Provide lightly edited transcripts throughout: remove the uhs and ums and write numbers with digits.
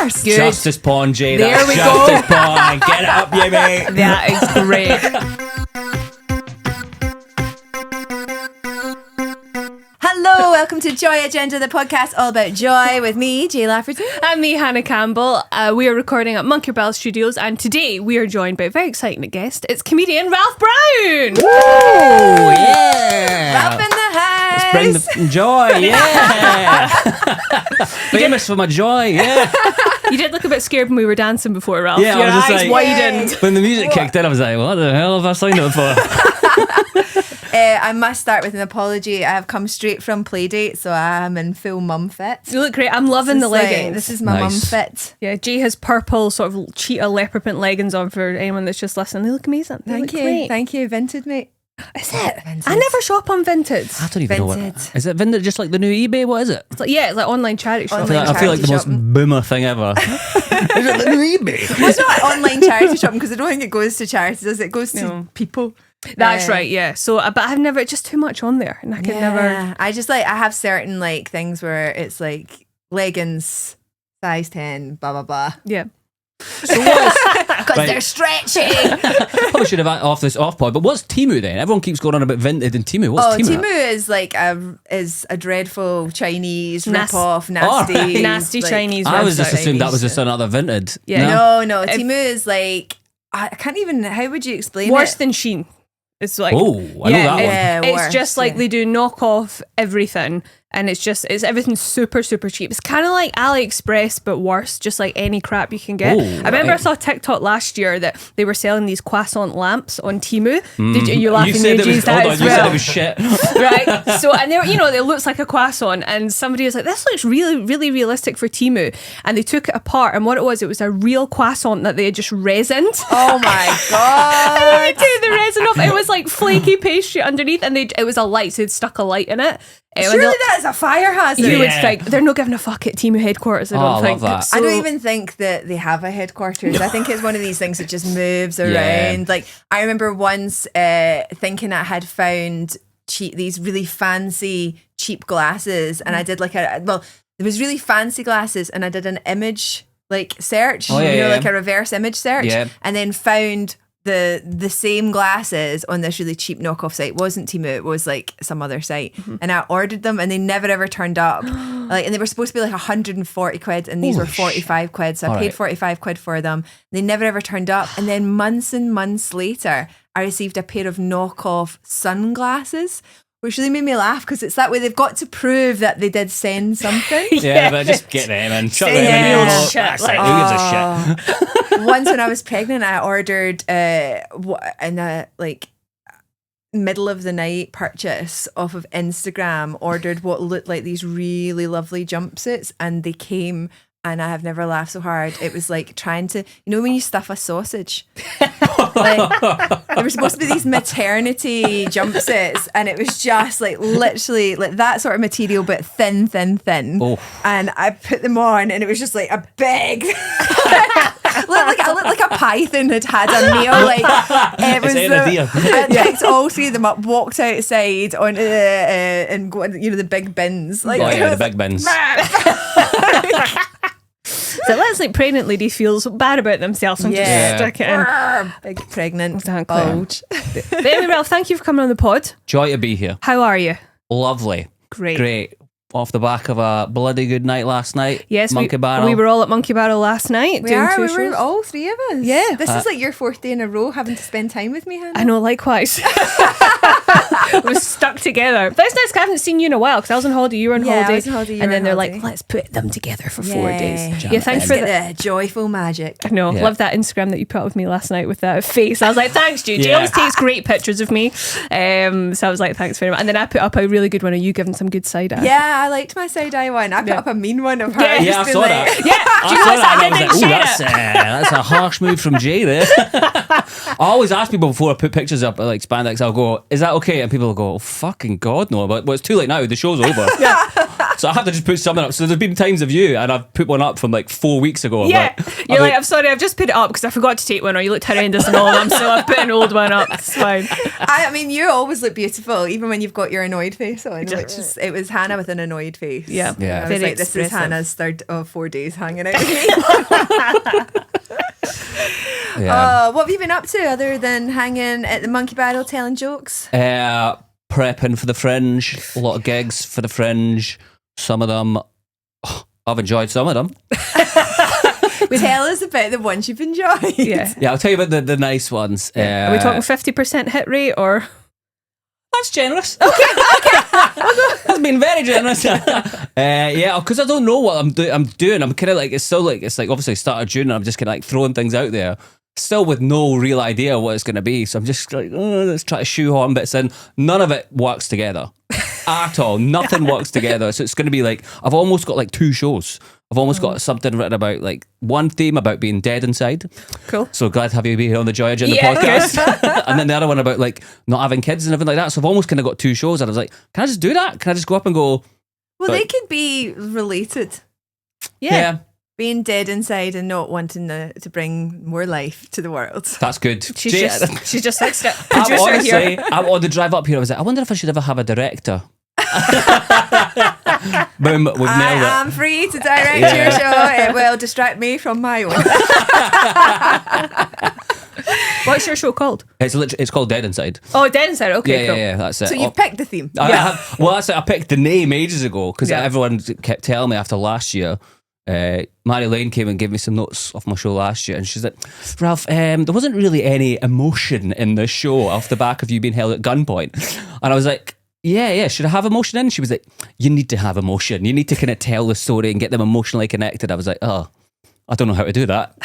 first. Good. Justice Pawn, Jay. There That's we Justice go. Pawn. Get it up, you mate. That is great. Hello, welcome to Joy Agenda, the podcast all about joy with me, Jay Lafferty. And me, Hannah Campbell. We are recording at Monkey Bell Studios, and today we are joined by a very exciting guest. It's comedian Ralph Brown. Oh, yeah. Ralph in the house. Bring the joy, yeah. Famous for my joy, yeah. You did look a bit scared when we were dancing before, Ralph. Yeah, I Your was just eyes like- widened. When the music kicked in, I was like, what the hell have I signed up for? I must start with an apology. I have come straight from Playdate, so I am in full mum fit. You look great. I'm loving the leggings. This is my mum Nice. fit. Yeah, Jay has purple sort of cheetah leopard print leggings on for anyone that's just listening. They look amazing. They Thank look you. great. Thank you. Vinted, mate. Is it? Vinted. I never shop on Vinted. I don't even know what. Vinted. Is it Vinted just like the new eBay? What is it? It's like, yeah, it's like online charity shop. Online I feel like the charity most shopping. boomer thing ever. Is it the new eBay? Well, it's not online charity shopping because I don't think it goes to charities, does it? It goes to No. people. That's right, yeah. So, but I've never, just too much on there, and I could never. I just like, I have certain like things where it's like leggings, size 10, blah, blah, blah. Yeah. So what's, Because Right. they're stretchy. probably should have off this off pod, but what's Temu then? Everyone keeps going on about Vinted and Temu. What's Temu? Temu is like a dreadful Chinese Nas- rip-off, Oh, nasty. right. Nasty Chinese I was website. just assumed that was just another Vinted. Yeah. No, If- Temu is like, I can't even, how would you explain Worse it? than Shein. It's like, Oh, I know that Yeah, it's worse, just like yeah. they do knockoff everything, and it's everything's super cheap. It's kind of like AliExpress but worse, just like any crap you can get. Oh, I remember I right. saw TikTok last year that they were selling these croissant lamps on Temu. Did you one. laughing? You said You it was, used that hold on, as you said well. it was shit. Right, so and they were, it looks like a croissant, and somebody was like, this looks really realistic for Temu, and they took it apart, and what it was a real croissant that they had just resined. Oh my And God. they took the resin off. It was like flaky pastry underneath, and it was a light, so they'd stuck a light in it. And Surely they'll- that is a fire hazard. you would Yeah. think they're not giving a fuck at Temu headquarters. I Oh, don't I love think. that. So, I don't even think that they have a headquarters. I think it's one of these things that just moves around. Yeah. Like I remember once thinking I had found these really fancy cheap glasses, and I did like there was really fancy glasses, and I did an image like search, Oh, yeah, like yeah. a reverse image search, Yeah. and then found the same glasses on this really cheap knockoff site. It wasn't Temu, it was like some other site, and I ordered them and they never ever turned up. Like, and they were supposed to be like 140 quid, and these Holy were 45 quid, so I All paid right. 45 quid for them. They never ever turned up, and then months and months later I received a pair of knockoff sunglasses, which really made me laugh because it's that way they've got to prove that they did send something. Yeah, but just get them and chuck them in Yeah. the Shit, That's like- it. Who gives a shit? Once when I was pregnant, I ordered in a like middle of the night purchase off of Instagram, ordered what looked like these really lovely jumpsuits, and they came, and I have never laughed so hard. It was like trying to, when you stuff a sausage. Like, there were supposed to be these maternity jumpsuits, and it was just like literally like that sort of material, but thin. Oh. And I put them on, and it was just like a big, looked like a python had a meal. Like it was. in a deer. I picked all three of them up, walked outside on and go, the big bins. Like Oh it yeah, the was- big bins. so let's like pregnant lady feels bad about themselves and Yeah. just stick it in. Big pregnant Exactly. bulge. But anyway, Ralph, thank you for coming on the pod. Joy to be here. How are you? Lovely. Great. Off the back of a bloody good night last night. Yes, Monkey Barrel. we were all at Monkey Barrel last night We doing are. two We shows. were all three of us. Yeah. This is like your fourth day in a row having to spend time with me, Hannah. I know, likewise. We was stuck together. But it's nice 'cause I haven't seen you in a while because I was on holiday, you were on Yeah, I holiday. was on holiday, you and were then on they're holiday. like, let's put them together for 4 days. Jam Yeah, it thanks in. for Get that. the joyful magic. I know, Yeah. love that Instagram that you put up with me last night with that face. I was like, thanks, Jude. She Yeah. always takes great pictures of me. So I was like, thanks very much. And then I put up a really good one of you giving some good side eye. Yeah, I liked my side eye one. I put Yeah. up a mean one of her. Yeah. just Yeah, I being saw like- that. Yeah, do you I know saw what? that and I I was didn't like, share ooh, it. that's a harsh move from Jay there. I always ask people before I put pictures up like spandex, I'll go, is that okay? And people will go, oh, fucking God, no. But it's too late now, the show's over. So I have to just put something up. So there's been times of you, and I've put one up from like 4 weeks ago. You're like, I'm sorry, I've just put it up because I forgot to take one, or you looked horrendous and all of them, so I've put an old one up. It's fine. I mean, you always look beautiful, even when you've got your annoyed face on, which is, it was Hannah with an annoyed face. Yeah. Yeah. I was Very like, this is expressive. Hannah's third of 4 days hanging out with me. Yeah. What have you been up to other than hanging at the Monkey Barrel telling jokes? Prepping for the Fringe. A lot of gigs for the Fringe. Some of them, I've enjoyed some of them. Tell us about the ones you've enjoyed. Yeah. Yeah, I'll tell you about the nice ones. Are we talking 50% hit rate or? That's generous. Okay. That's been very generous. Yeah, because I don't know what I'm doing. I'm kind of like, it's like obviously start of June and I'm just kind of like throwing things out there. Still with no real idea what it's going to be. So I'm just like, let's try to shoehorn bits in. None of it works together at all. Nothing works together. So it's going to be like, I've almost got like 2 shows. I've almost got something written about like one theme about being dead inside. Cool. So glad to have you be here on the Joy Agenda podcast. And then the other one about like not having kids and everything like that. So I've almost kind of got 2 shows and I was like, can I just do that? Can I just go up and go? Well, they could be related. Yeah. Being dead inside and not wanting to bring more life to the world. That's good. She's just like I'm producer honestly, here. I'm on the drive up here. I was like, I wonder if I should ever have a director. Boom, we've nailed it. I am free to direct your show. It will distract me from my own. What's your show called? It's called Dead Inside. Oh, Dead Inside. Okay, Yeah, cool. yeah, that's it. So you've picked the theme. I picked the name ages ago because Yeah. everyone kept telling me after last year. Mary Lane came and gave me some notes off my show last year, and she's like, Ralph, there wasn't really any emotion in the show off the back of you being held at gunpoint. And I was like, yeah, should I have emotion in? She was like, you need to have emotion. You need to kind of tell the story and get them emotionally connected. I was like, oh, I don't know how to do that.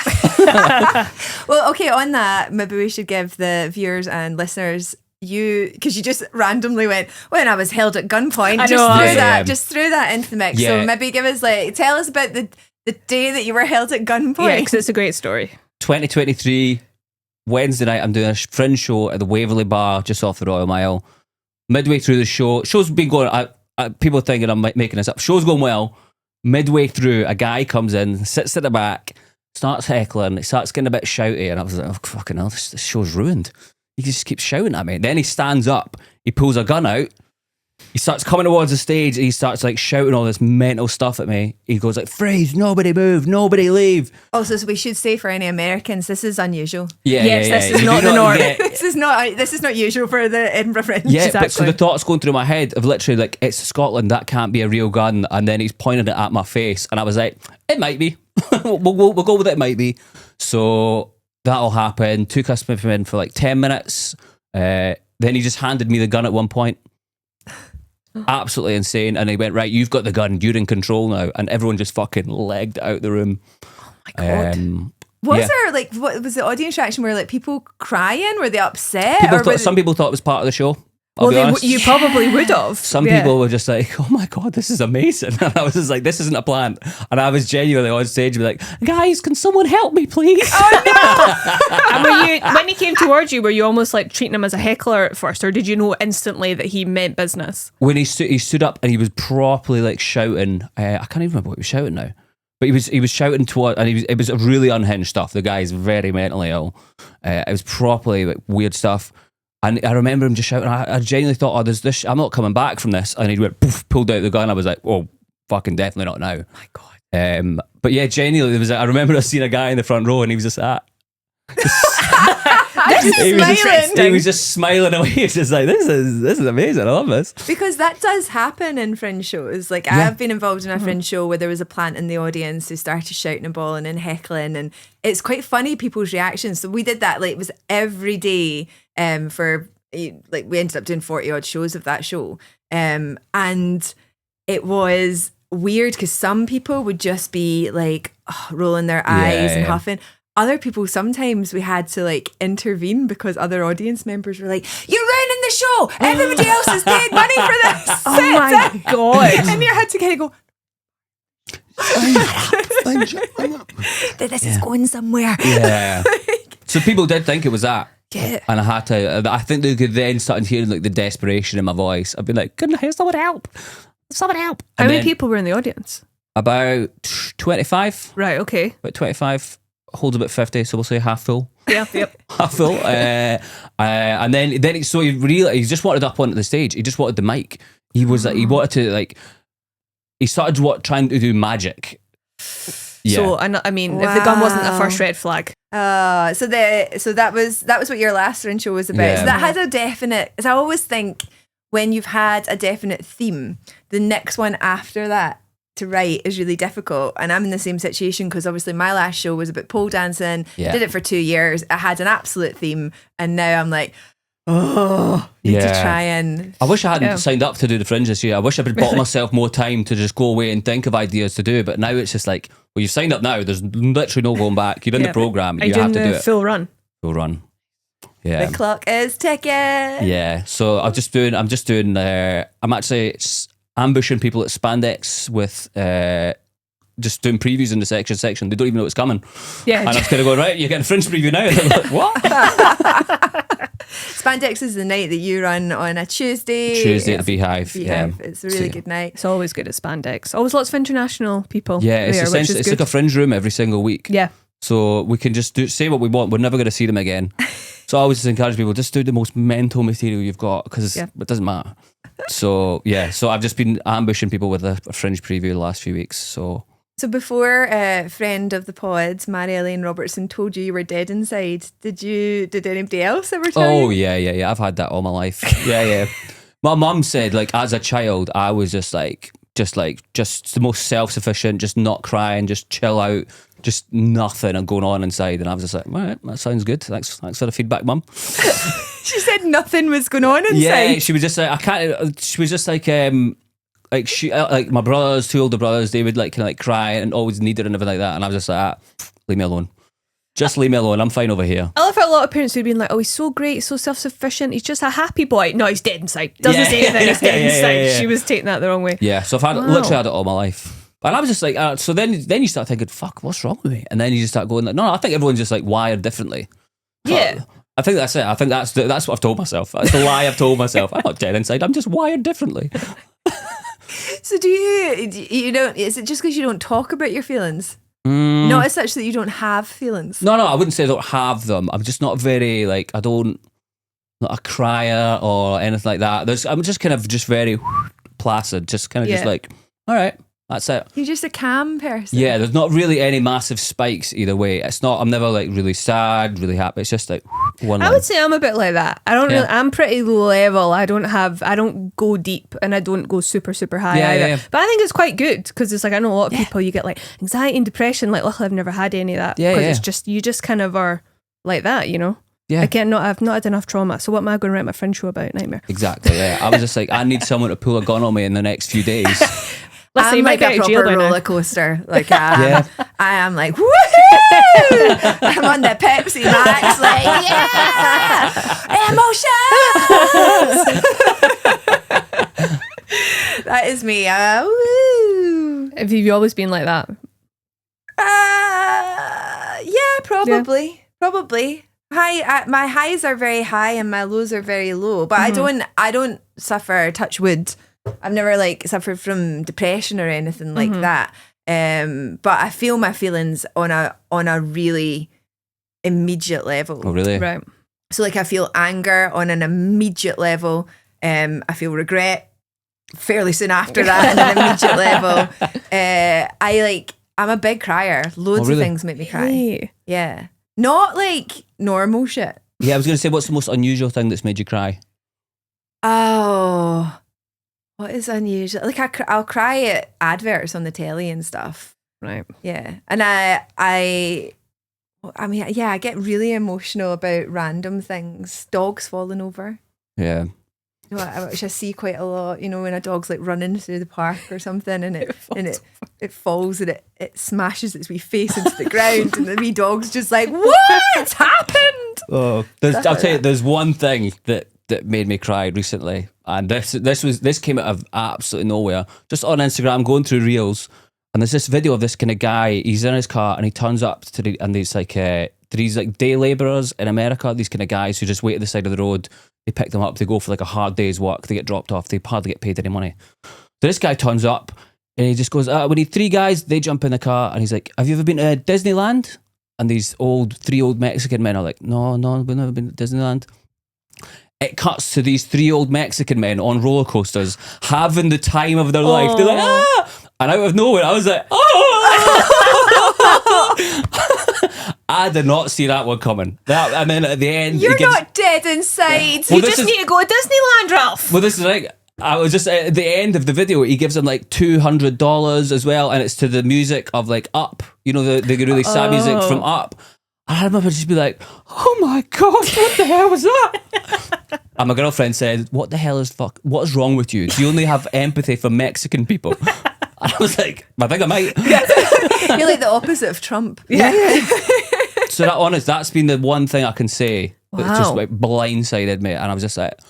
Well, okay, on that, maybe we should give the viewers and listeners because you just randomly went, when I was held at gunpoint, just threw that into the mix. Yeah. So maybe tell us about the day that you were held at gunpoint. Yeah, because it's a great story. 2023, Wednesday night, I'm doing a Fringe show at the Waverley Bar just off the Royal Mile. Midway through the show's been going, people are thinking I'm making this up. Show's going well. Midway through, a guy comes in, sits at the back, starts heckling, he starts getting a bit shouty, and I was like, oh, fucking hell, this show's ruined. He just keeps shouting at me. Then he stands up, he pulls a gun out, he starts coming towards the stage, and he starts like shouting all this mental stuff at me. He goes like, freeze, nobody move, nobody leave. Also, so we should say for any Americans, this is unusual. Yes, this is You not do the norm. This is not usual for the Edinburgh Fringe. Yeah, Exactly. but so the thoughts going through my head of literally like, it's Scotland, that can't be a real gun. And then he's pointing it at my face. And I was like, it might be. we'll go with it might be. So that'll happen. Took us in for like 10 minutes. Then he just handed me the gun at one point. Absolutely insane. And he went, right, you've got the gun. You're in control now. And everyone just fucking legged out the room. Oh my God. Was there like, what was the audience reaction? Were like people crying? Were they upset? Some people thought it was part of the show. You probably would have. Some people were just like, oh my God, this is amazing. And I was just like, this isn't a plan. And I was genuinely on stage and be like, guys, can someone help me, please? Oh no! And when he came towards you, were you almost like treating him as a heckler at first, or did you know instantly that he meant business? When he stood up and he was properly like shouting, I can't even remember what he was shouting now. But he was shouting toward, and it was really unhinged stuff. The guy is very mentally ill. It was properly like weird stuff. And I remember him just shouting. I genuinely thought, oh, there's this. I'm not coming back from this. And he went, poof, pulled out the gun. I was like, oh, fucking definitely not now. My God. But yeah, genuinely, I remember seeing a guy in the front row, and he was just he was just smiling away. He was just like, this is amazing. I love this. Because that does happen in Fringe shows. Like I've been involved in a Fringe show where there was a plant in the audience who started shouting and bawling and heckling, and it's quite funny people's reactions. So we did that, like it was every day for like we ended up doing 40 odd shows of that show, and it was weird because some people would just be like rolling their eyes and huffing. Other people, sometimes we had to like intervene because other audience members were like, you're ruining the show, everybody else has paid money for this. Oh my God. And you had to kind of go, this is going somewhere. Yeah. So people did think it was that. Yeah. And I had to, I think they could then start hearing like the desperation in my voice. I'd be like, couldn't I hear someone help? someone help. How And many then people were in the audience? About 25. Right, okay. About 25. Holds about 50, so we'll say half full. Yeah, yep. Half full. And then so he just wanted up onto the stage. He just wanted the mic. He was like, he wanted to like, he started trying to do magic. Yeah. So, I mean, if the gun wasn't a first red flag. So that was what your last Fringe show was about. Yeah. So that has a definite. As I always think, when you've had a definite theme, the next one after that to write is really difficult. And I'm in the same situation because obviously my last show was about pole dancing. Yeah. Did it for 2 years. I had an absolute theme, and now I'm like, need to try and. I wish I hadn't signed up to do the Fringe this year. I wish I had bought myself more time to just go away and think of ideas to do. But now it's just like, well, you've signed up now. There's literally no going back. You're in the program. You have to do it. Full run. Full run. Yeah. The clock is ticking. Yeah. So I'm actually ambushing people at Spandex with just doing previews in the section. They don't even know it's coming. Yeah. And I'm kind of going, right, you're getting a Fringe preview now. And they're like, what? Spandex is the night that you run on a Tuesday. Tuesday at the Beehive. It's a really good night. It's always good at Spandex. Always lots of international people. Yeah, it's there, essentially it's like a Fringe room every single week. Yeah. So we can just say what we want. We're never going to see them again. So I always just encourage people, just do the most mental material you've got because it doesn't matter. So I've just been ambushing people with a Fringe preview the last few weeks. So before a friend of the pods, Mary-Elaine Robertson, told you were dead inside, did anybody else ever tell you? Yeah. I've had that all my life. Yeah. My mum said, like, as a child, I was just the most self-sufficient, just not crying, just chill out, just nothing going on inside. And I was just like, all right, that sounds good. Thanks for the feedback, mum. She said nothing was going on inside. Yeah, she was just like, like my brothers, 2 older brothers, they would like kind of like cry and always need it and everything like that. And I was just like, leave me alone. Just leave me alone. I'm fine over here. I love how a lot of parents would be like, oh, he's so great, he's so self-sufficient, he's just a happy boy. No, he's dead inside. Doesn't say anything, he's dead inside. Yeah. She was taking that the wrong way. Yeah, so I've literally had it all my life. And I was just like, so then you start thinking, fuck, what's wrong with me? And then you just start going, like, no, I think everyone's just like wired differently. Yeah. I think that's it. I think that's what I've told myself. That's the lie I've told myself. I'm not dead inside. I'm just wired differently. So you don't, is it just because you don't talk about your feelings? Not as such that you don't have feelings? No, I wouldn't say I don't have them. I'm just not very, like, not a crier or anything like that. I'm just kind of just very placid, just kind of just like, all right, that's it. You're just a calm person. Yeah, there's not really any massive spikes either way. I'm never like really sad, really happy. It's just like one line. I would say I'm a bit like that. I'm pretty level. I don't go deep and I don't go super, super high either. Yeah. But I think it's quite good because it's like, I know a lot of people, you get like anxiety and depression. Like, luckily I've never had any of that. Yeah, it's just, you just kind of are like that, you know? Yeah. I've not had enough trauma. So what am I going to write my Fringe show about? Nightmare. Exactly, yeah. I was just like, I need someone to pull a gun on me in the next few days. I'm like a proper roller coaster. Like, I am like, woohoo! I'm on the Pepsi Max, like, yeah! Emotions! That is me. Woo! Have you always been like that? Yeah, probably. Yeah. Probably. My highs are very high and my lows are very low. But I don't suffer, touch wood. I've never like suffered from depression or anything like that. But I feel my feelings on a really immediate level. Oh, really? Right. So like I feel anger on an immediate level. I feel regret fairly soon after that on an immediate level. I'm a big crier. Loads of things make me cry. Hey. Yeah. Not like normal shit. Yeah, I was going to say, what's the most unusual thing that's made you cry? Oh, what is unusual? Like I'll cry at adverts on the telly and stuff. Right. Yeah. And I mean, yeah, I get really emotional about random things. Dogs falling over. Yeah. You know, which I see quite a lot, you know, when a dog's like running through the park or something and it falls and it smashes its wee face into the ground and the wee dog's just like, what's happened? Oh, I'll tell you, there's one thing that made me cry recently, and this came out of absolutely nowhere. Just on Instagram, going through reels, and there's this video of this kind of guy. He's in his car and he turns up and there's like these like day labourers in America. These kind of guys who just wait at the side of the road. They pick them up. They go for like a hard day's work. They get dropped off. They hardly get paid any money. So this guy turns up and he just goes, we need 3 guys. They jump in the car and he's like, have you ever been to Disneyland? And these 3 old Mexican men are like, no, we've never been to Disneyland. It cuts to these 3 old Mexican men on roller coasters having the time of their life. They're like, ah! And out of nowhere, I was like, oh! I did not see that one coming. And then at the end, you're not dead inside. You just need to go to Disneyland, Ralph. Well, this is like, I was just at the end of the video, he gives them like $200 as well, and it's to the music of like Up, you know, the really sad music from Up. I remember just be like, oh my God, what the hell was that? And my girlfriend said, what the hell what is wrong with you? Do you only have empathy for Mexican people? And I was like, I think I might. You're like the opposite of Trump. Yeah. So that's been the one thing I can say that just like blindsided me. And I was just like, oh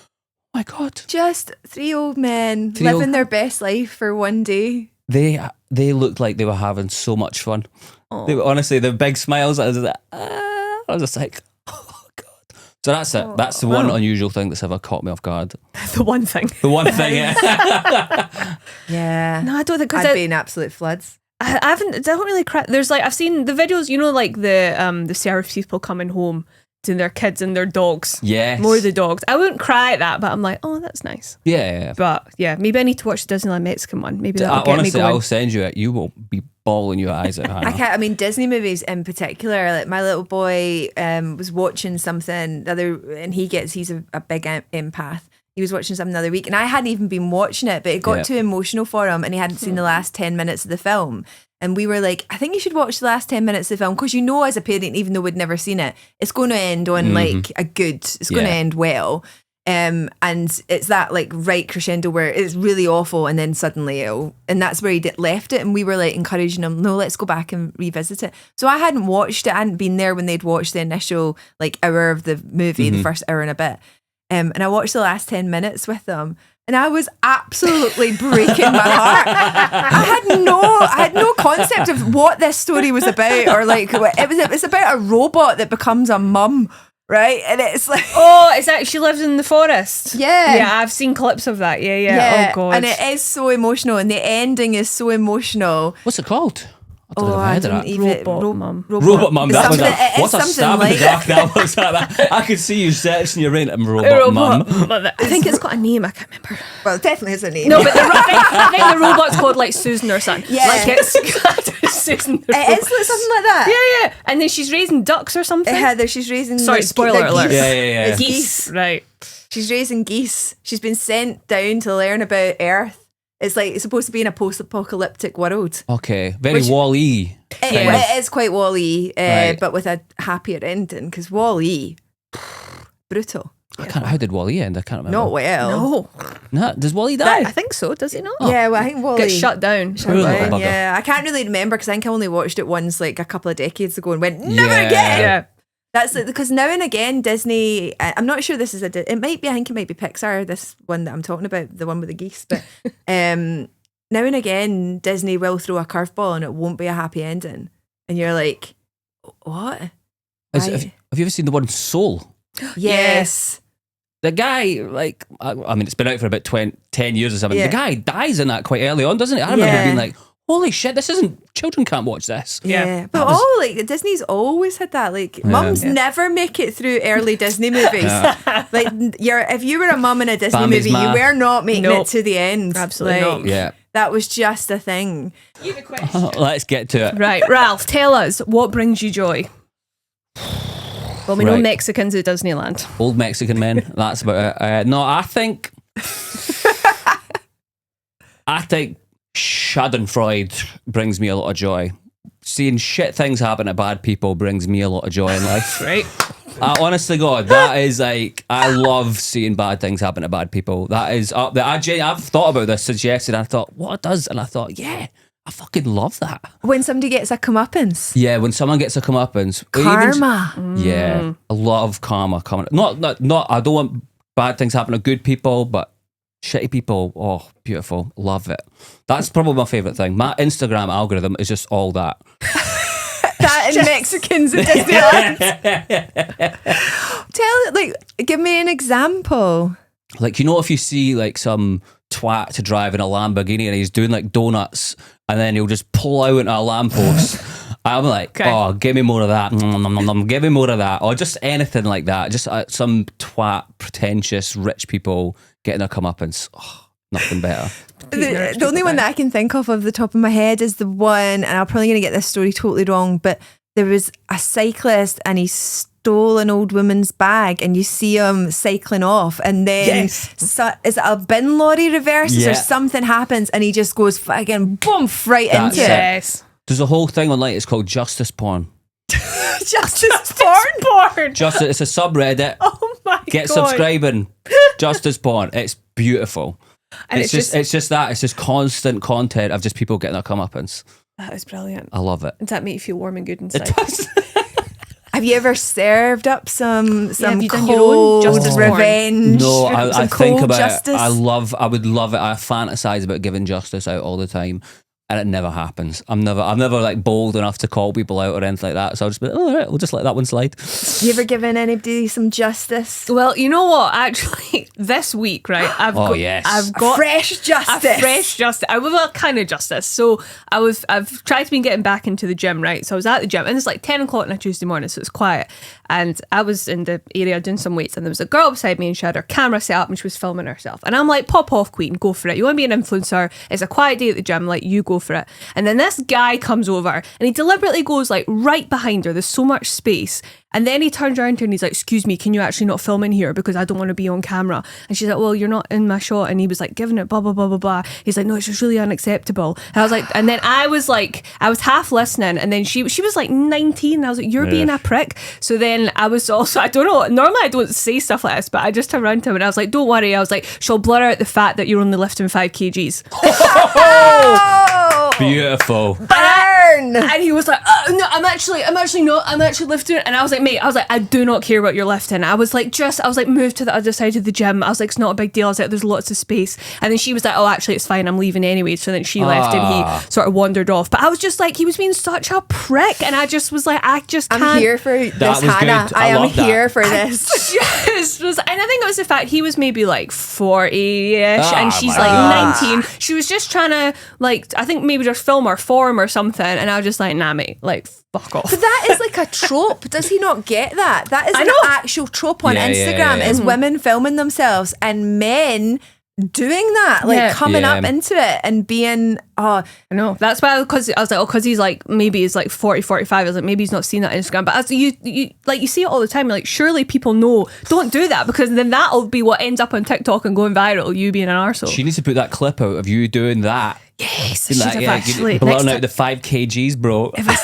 my God. Just 3 old men living their best life for one day. They looked like they were having so much fun. They were, honestly, the big smiles. I was just like, oh God. So that's it. That's the one unusual thing that's ever caught me off guard. The one thing. The one thing, yeah. Yeah. No, I don't think I'd be in absolute floods. I don't really cry. There's like, I've seen the videos, you know, like the service people coming home to their kids and their dogs. Yes. More the dogs. I wouldn't cry at that, but I'm like, oh, that's nice. Yeah. But yeah, maybe I need to watch the Disneyland Mexican one. Maybe that'll get me going. I'll send you it. You will be bawling your eyes out, Hannah. I mean, Disney movies in particular, like my little boy was watching something the other, and he's a big empath. He was watching something the other week and I hadn't even been watching it, but it got too emotional for him and he hadn't seen the last 10 minutes of the film. And we were like, I think you should watch the last 10 minutes of the film because you know as a parent, even though we'd never seen it, it's going to end on like it's going to end well. And it's that like right crescendo where it's really awful and then suddenly and that's where he left it. And we were like encouraging him, no, let's go back and revisit it. So I hadn't watched it. I hadn't been there when they'd watched the initial like hour of the movie, the first hour and a bit. And I watched the last 10 minutes with them and I was absolutely breaking my heart. I had no concept of what this story was about or like, it was about a robot that becomes a mum. Right, and it's like, oh, is that she lives in the forest? Yeah, I've seen clips of that. Yeah. Oh God, and it is so emotional, and the ending is so emotional. What's it called? I don't even Robot Mum. Robot Mum. That was what's a stab like in the dark. That was that. I could see you searching your brain. Robot Mum. I think it's got a name. I can't remember. Well, it definitely has a name. No, but I think the robot's called like Susan or something. Yeah, like it's Susan. It is like something like that. Yeah. And then she's raising ducks or something. Heather, she's raising. Sorry, like, spoiler alert. Yeah. Geese. Right. She's raising geese. She's been sent down to learn about Earth. It's like it's supposed to be in a post-apocalyptic world. Okay, very Wall-E. It is quite Wall-E, Right. but with a happier ending because Wall-E, brutal. How did Wall-E end? I can't remember. Not well. No. Does Wall-E die? I think so. Does he not? Yeah, well, I think Wall-E Gets shut down. Bugger. Yeah, I can't really remember because I think I only watched it once, like a couple of decades ago, and went never again. Yeah. That's like, because now and again Disney. I'm not sure this is it might be. I think it might be Pixar. This one that I'm talking about, the one with the geese. But now and again Disney will throw a curveball and it won't be a happy ending, and you're like, what? Have you ever seen the one Soul? Yes. The guy, like, I mean, it's been out for about 10 years or something. Yeah. The guy dies in that quite early on, doesn't he? I remember being like, holy shit, children can't watch this. Yeah. But like Disney's always had that. Like mums never make it through early Disney movies. Like if you were a mum in a Disney movie, you were not making it to the end. Absolutely not. Yeah. That was just a thing. You have a question. Let's get to it. Right, Ralph, tell us what brings you joy. Well, we know Mexicans at Disneyland. Old Mexican men. That's about it. No, I think Schadenfreude brings me a lot of joy. Seeing shit things happen to bad people brings me a lot of joy in life. Right. Honestly, God, that is like, I love seeing bad things happen to bad people. That is up there. I've thought about this since yesterday. I thought, what it does? And I thought, yeah, I fucking love that. When somebody gets a comeuppance. Yeah, when someone gets a comeuppance. Karma. Yeah, I love karma coming. Not. I don't want bad things happen to good people, but shitty people. Oh, beautiful. Love it. That's probably my favourite thing. My Instagram algorithm is just all that. That and Mexicans at Disneyland. Give me an example. Like, if you see like some twat to drive in a Lamborghini and he's doing like donuts and then he'll just pull out into a lamppost. I'm like, oh, give me more of that. Give me more of that. Or just anything like that. Just some twat, pretentious, rich people getting their comeuppance. Oh, nothing better. The only one that I can think of the top of my head is the one, and I'm probably going to get this story totally wrong, but there was a cyclist and he stole an old woman's bag and you see him cycling off and then is it a bin lorry reverses or something happens and he just goes fucking boom right into it. Yes. There's a whole thing online, it's called justice porn. Justice porn? Justice, it's a subreddit. Oh my God. Get subscribing. Justice porn. It's beautiful. And it's just constant content of just people getting their comeuppance. That is brilliant. I love it. Does that make you feel warm and good inside? It does. Have you ever served up some have you done cold your own justice revenge? No, I think about justice? it. I would love it. I fantasize about giving justice out all the time. And it never happens. I'm never like bold enough to call people out or anything like that. So I'll just be like, all right, we'll just let that one slide. You ever given anybody some justice? Well, you know what? Actually, this week, right? I've got fresh justice. A fresh justice. Well, kind of justice. So I've tried to be getting back into the gym, right? So I was at the gym, and it's like 10 o'clock on a Tuesday morning, so it's quiet. And I was in the area doing some weights, and there was a girl beside me, and she had her camera set up, and she was filming herself. And I'm like, pop off, Queen, go for it. You want to be an influencer? It's a quiet day at the gym, like you go for it. And then this guy comes over, and he deliberately goes like right behind her. There's so much space. And then he turns around to her and he's like, excuse me, can you actually not film in here because I don't want to be on camera? And she's like, well, you're not in my shot. And he was like, giving it blah, blah, blah, blah, blah. He's like, no, it's just really unacceptable. And I was like, and then I was half listening. And then she was like 19. And I was like, you're being a prick. So then I was also, I don't know, normally I don't say stuff like this, but I just turned around to him and I was like, don't worry. I was like, she'll blur out the fact that you're only lifting 5 kgs. Beautiful. And he was like, no, I'm actually lifting it. And I was like, mate, I do not care what you're lifting. I was like, move to the other side of the gym. I was like, it's not a big deal. I was like, there's lots of space. And then she was like, oh, actually, it's fine. I'm leaving anyway. So then she left and he sort of wandered off. But I was just like, he was being such a prick. And I just was like, I just can't. I'm here for this, Hannah. I am here for this. And I think it was the fact he was maybe like 40-ish and she's like 19. She was just trying to like, I think maybe just film or form or something. And I was just like, nah, mate, like, fuck off. But that is like a trope. Does he not get that? That is an actual trope on Instagram is women filming themselves and men doing that, like coming up into it and being, I know. That's why, because I was like, because he's like, maybe he's like 40, 45. I was like, maybe he's not seen that on Instagram. But as you see it all the time, you're like, surely people know, don't do that because then that'll be what ends up on TikTok and going viral, you being an arsehole. She needs to put that clip out of you doing that. Yes, I should have actually. Blowing out the 5 kgs, bro. If I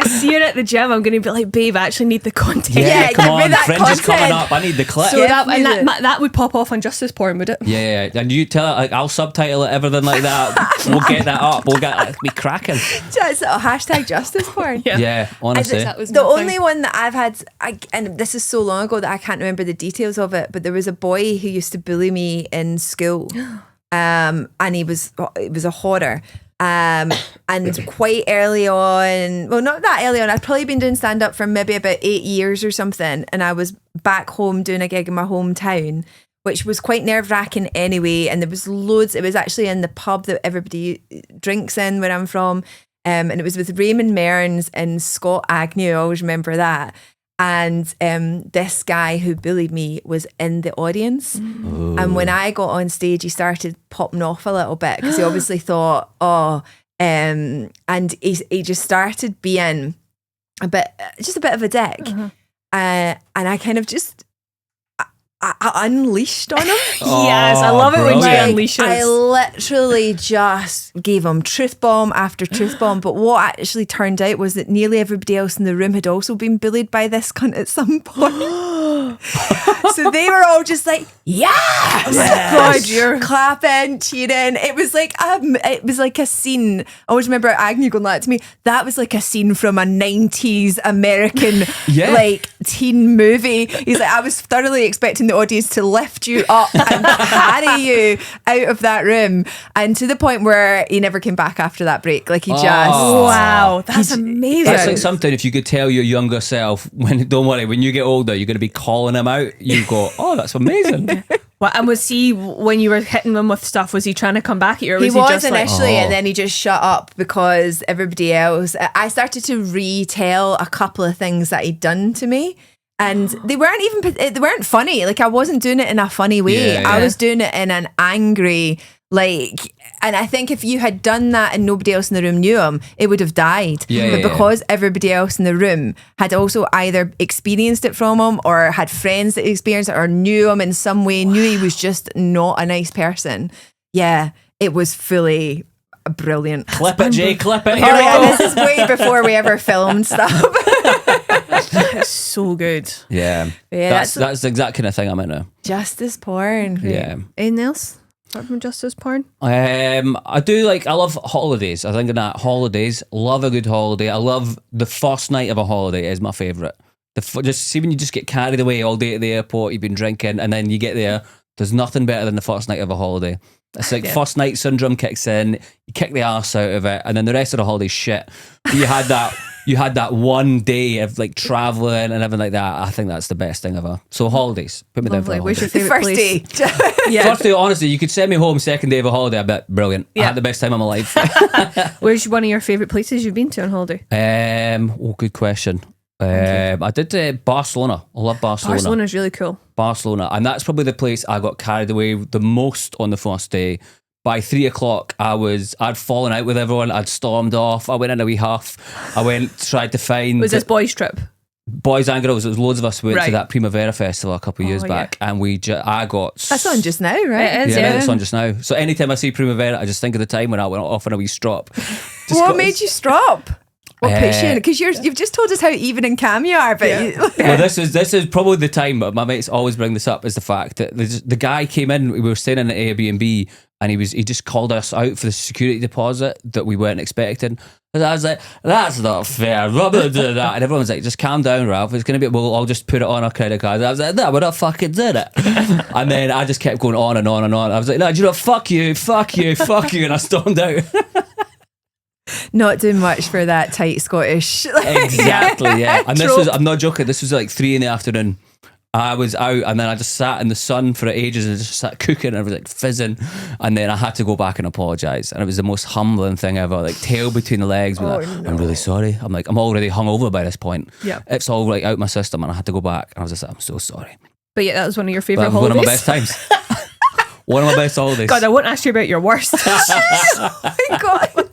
see her at the gym, I'm going to be like, babe, I actually need the content. Yeah, come on, Fringe is coming up. I need the clip. So that would pop off on Justice Porn, would it? Yeah. And you tell her, like, I'll subtitle it, everything like that. We'll get that up. We'll get it be cracking. It's a hashtag Justice Porn. Yeah, honestly. The only one that I've had, and this is so long ago that I can't remember the details of it, but there was a boy who used to bully me in school. And it was a horror. And quite early on, well, not that early on, I'd probably been doing stand-up for maybe about 8 years or something. And I was back home doing a gig in my hometown, which was quite nerve-wracking anyway. And there was loads, it was actually in the pub that everybody drinks in where I'm from. And it was with Raymond Mearns and Scott Agnew, I always remember that. And this guy who bullied me was in the audience. Ooh. And when I got on stage, he started popping off a little bit because he obviously thought, and he just started being just a bit of a dick. Uh-huh. And I kind of just, I unleashed on him. Yes, I love it when she unleashes. I literally just gave him truth bomb after truth bomb. But what actually turned out was that nearly everybody else in the room had also been bullied by this cunt at some point. So they were all just like, yes! God, you're clapping, cheering. It was like a scene. I always remember Agnew going like to me, that was like a scene from a 90s American like teen movie. He's like, I was thoroughly expecting the audience to lift you up and carry you out of that room, and to the point where he never came back after that break. Like he just wow, that's amazing. That's like something if you could tell your younger self, don't worry, when you get older you're going to be calling him out, you go, oh, that's amazing. What, and was he, when you were hitting him with stuff, was he trying to come back at you, or was he was just initially, like, and then he just shut up because everybody else. I started to retell a couple of things that he'd done to me, and they weren't funny. Like, I wasn't doing it in a funny way. I was doing it in an angry, like, and I think if you had done that and nobody else in the room knew him, it would have died. But because everybody else in the room had also either experienced it from him or had friends that experienced it or knew him in some way, knew he was just not a nice person. Yeah, it was fully brilliant. Clip it, Jay, clip it. This is way before we ever filmed stuff. It's so good. Yeah, that's the exact kind of thing I'm into. Justice porn. Yeah. Anything else apart from justice porn? I love holidays. I think in that holidays, love a good holiday. I love the first night of a holiday is my favourite. Just see when you just get carried away all day at the airport, you've been drinking, and then you get there. There's nothing better than the first night of a holiday. It's like first night syndrome kicks in, you kick the arse out of it, and then the rest of the holiday's shit. But you had that one day of like travelling and everything like that. I think that's the best thing ever. So holidays, put me down for a holiday. Where's your favourite First place? day. First day, honestly, you could send me home second day of a holiday. I bet brilliant. I had the best time of my life. Where's one of your favourite places you've been to on holiday? Good question. I did Barcelona. I love Barcelona. Barcelona's really cool. Barcelona, and that's probably the place I got carried away the most on the first day. By 3 o'clock, I'd fallen out with everyone. I'd stormed off. I went in a wee huff. Tried to find. Was this boys' trip? Boys and girls. It was loads of us. We went to that Primavera Festival a couple of years back, and I got. That's on just now, right? It is, it's on just now. So anytime I see Primavera, I just think of the time when I went off on a wee strop. What made you strop? What pushed you in? Because you've just told us how even and Cam you are, but well, this is probably the time. But my mates always bring this up, is the fact that the guy came in. We were staying in an Airbnb, and he just called us out for the security deposit that we weren't expecting. And I was like, that's not fair. I'm not gonna do that. And everyone's like, just calm down, Ralph. It's gonna be. Well, I'll just put it on our credit card. And I was like, no, we're not fucking doing it. And then I just kept going on and on and on. I was like, no, do you know, fuck you, fuck you, fuck you, and I stormed out. Not doing much for that tight Scottish. Exactly, yeah. And I'm not joking, this was like 3 PM. I was out, and then I just sat in the sun for ages and just sat cooking, and I was like fizzing, and then I had to go back and apologise, and it was the most humbling thing ever. Like, tail between the legs, I'm really sorry. I'm already hungover by this point. Yeah, it's all like out my system, and I had to go back, and I was just like, I'm so sorry. But yeah, that was one of your favourite holidays. One of my best times. One of my best holidays. God, I won't ask you about your worst. Oh my God.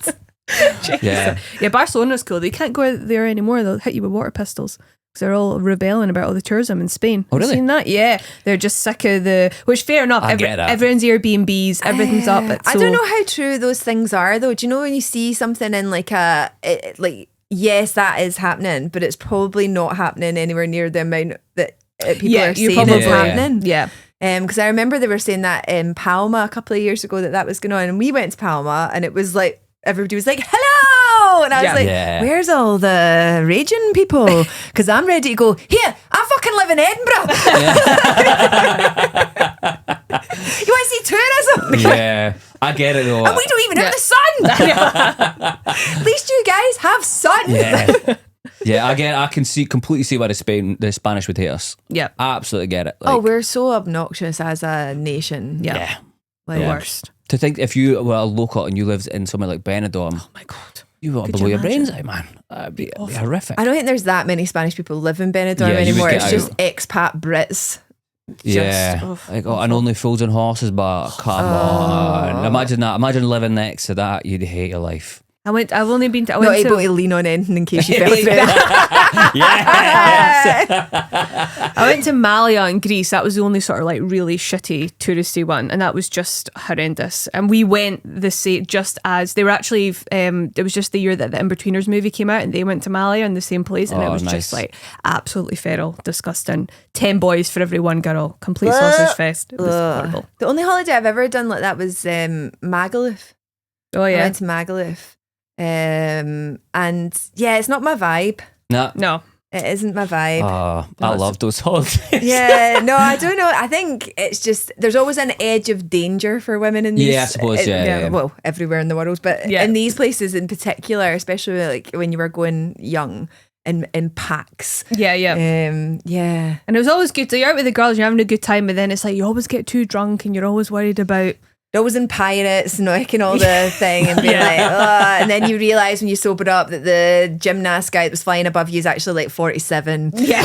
Yeah, Barcelona's cool. They can't go out there anymore. They'll hit you with water pistols because they're all rebelling about all the tourism in Spain. Oh, really? Have you seen that? Yeah, they're just sick of which, fair enough. Everyone's Airbnbs, everything's up. I don't know how true those things are, though. Do you know when you see something in yes, that is happening, but it's probably not happening anywhere near the amount that people are saying it's happening. Yeah. Because I remember they were saying that in Palma a couple of years ago that was going on, and we went to Palma, and it was like everybody was like, hello, and I was where's all the raging people? Because I'm ready to go, here, I fucking live in Edinburgh. You want to see tourism? Yeah, I get it though. And we don't even have the sun. At least you guys have sun. Yeah, I can completely see why the Spanish would hate us. Yeah, absolutely get it. We're so obnoxious as a nation. Yeah. Worst. To think if you were a local and you lived in somewhere like Benidorm, oh my God, you want to blow your brains out, man. That'd be horrific. I don't think there's that many Spanish people live in Benidorm anymore. It's just expat Brits. And only fools and horses, but come on. Imagine that. Imagine living next to that. You'd hate your life. I've only been to. Not able to lean on anything in case you fell through. Yes. I went to Malia in Greece. That was the only sort of like really shitty touristy one, and that was just horrendous. And we went just as they were actually. It was just the year that the In-Betweeners movie came out, and they went to Malia in the same place, and it was just like absolutely feral, disgusting. 10 boys for every one girl, complete sausage fest. It was horrible. The only holiday I've ever done like that was Magaluf. Oh yeah, I went to Magaluf. And yeah, it's not my vibe. No, it isn't my vibe. I love those holidays. Yeah, no, I don't know. I think it's just there's always an edge of danger for women in these. Yeah, I suppose. Yeah. Well, everywhere in the world, but in these places in particular, especially like when you were going young, in packs. Yeah. And it was always good. So you're out with the girls, you're having a good time, but then it's like you always get too drunk and you're always worried about always in pirates, knocking all the thing and being like, oh, and then you realise when you sobered up that the gymnast guy that was flying above you is actually like 47. Yeah.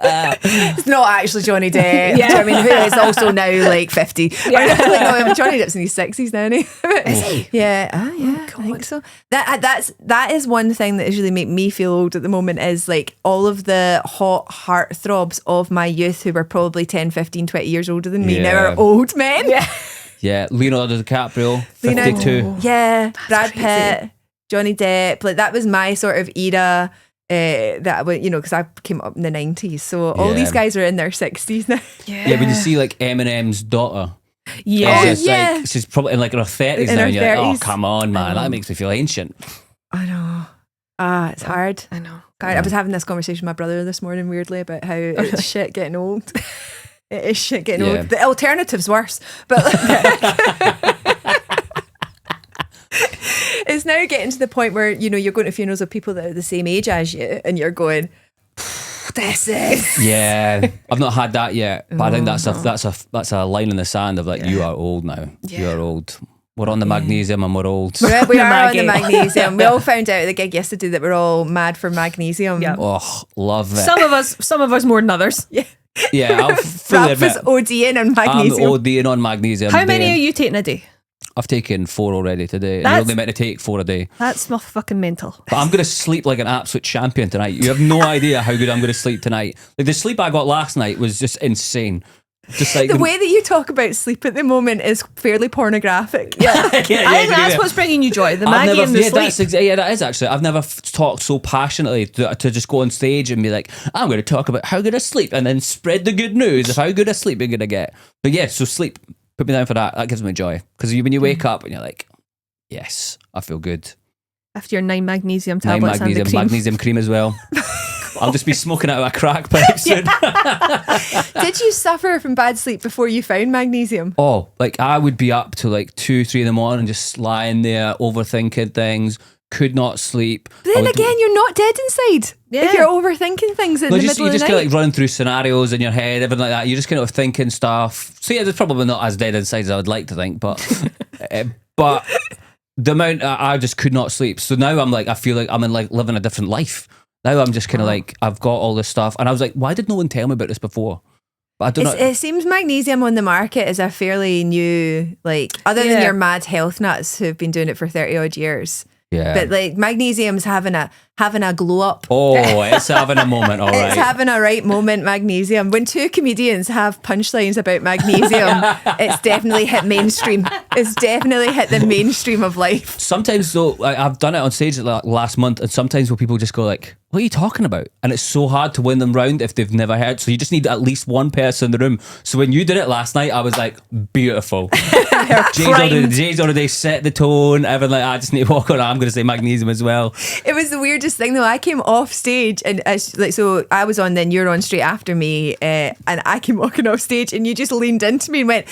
It's not actually Johnny Depp. Yeah. I mean, who is also now like 50. Yeah. Like, no, Johnny Depp's in his 60s now, isn't he? Is he? Yeah. Oh, yeah. I think so. That is one thing that is really make me feel old at the moment is like all of the hot heartthrobs of my youth who were probably 10, 15, 20 years older than me now are old men. Yeah, Leonardo DiCaprio, 52. Yeah, Brad Pitt, Johnny Depp. Like that was my sort of era. That was, because I came up in the 90s, so all these guys are in their 60s now. Yeah, when you see like Eminem's daughter. Yeah, she's probably in like her 30s now. And you're like, oh, come on, man, that makes me feel ancient. I know. It's hard. I know. I was having this conversation with my brother this morning, weirdly, about how it's shit getting old. It is shit getting old. The alternative's worse, but it's now getting to the point where you're going to funerals of people that are the same age as you, and you're going, "This is." Yeah, I've not had that yet, but I think that's a line in the sand of like you are old now. Yeah. You are old. We're on the magnesium and we're old. We are on the magnesium. We all found out at the gig yesterday that we're all mad for magnesium. Yeah. Oh, love it. Some of us more than others. Yeah. Yeah, I'll fully admit. ODing on magnesium. I'm ODing on magnesium. How many are you taking a day? I've taken 4 already today. You're only meant to take 4 a day. That's fucking mental. But I'm going to sleep like an absolute champion tonight. You have no idea how good I'm going to sleep tonight. Like the sleep I got last night was just insane. Just like the way that you talk about sleep at the moment is fairly pornographic. Yeah, I think that's what's bringing you joy. The Maggie and the sleep. That is actually. I've never talked so passionately to just go on stage and be like, I'm going to talk about how good I sleep, and then spread the good news of how good a sleep you're going to get. But yeah, so sleep. Put me down for that. That gives me joy because when you wake up and you're like, yes, I feel good. After your 9 magnesium tablets and the cream. Magnesium cream as well. I'll just be smoking out of a crack pipe soon. Did you suffer from bad sleep before you found magnesium? Oh, like I would be up to like 2, 3 in the morning, just lying there, overthinking things, could not sleep. But then again, you're not dead inside. Yeah. If you're overthinking things in the middle of the night. You just kind of like running through scenarios in your head, everything like that. You're just kind of thinking stuff. So yeah, there's probably not as dead inside as I would like to think, but but the amount I just could not sleep. So now I'm like, I feel like I'm in like living a different life. Now I'm just kind of like, I've got all this stuff. And I was like, why did no one tell me about this before? But I don't know. It seems magnesium on the market is a fairly new, like, other than your mad health nuts who've been doing it for 30 odd years. Yeah. But like magnesium's having a glow up. Oh, it's having a moment, all right. It's having a right moment, magnesium. When 2 comedians have punchlines about magnesium, it's definitely hit mainstream. It's definitely hit the mainstream of life. Sometimes though, I've done it on stage last month, and sometimes when people just go like, what are you talking about? And it's so hard to win them round if they've never heard. So you just need at least one person in the room. So when you did it last night, I was like, beautiful. Jay's already set the tone. Everything like, I just need to walk on. I'm going to say magnesium as well. It was the weirdest thing though. I came off stage and so I was on, then you're on straight after me, and I came walking off stage and you just leaned into me and went,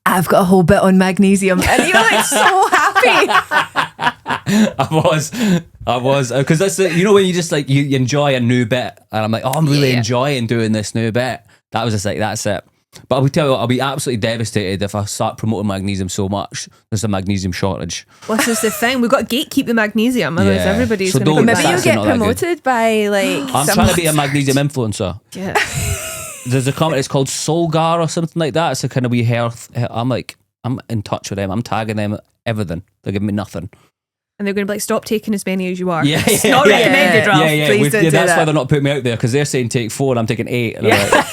I've got a whole bit on magnesium, and you were like so happy. I was because that's when you just like you enjoy a new bit, and I'm like, oh, I'm really enjoying doing this new bit. That was just like, that's it. But I will tell you what, I'll be absolutely devastated if I start promoting magnesium so much. There's a magnesium shortage. Well, this is the thing. We've got to gatekeep the magnesium, otherwise everybody's going to be. Maybe you'll get promoted by like. I'm trying to be a magnesium influencer. Yeah. There's a company, it's called Solgar or something like that. It's a kind of wee health. I'm in touch with them. I'm tagging them everything. They're giving me nothing. And they're going to be like, stop taking as many as you are. Yeah, it's not recommended, Ralph. Please don't do that's that. why they're not putting me out there, because they're saying take 4 and I'm taking 8. And I'm like,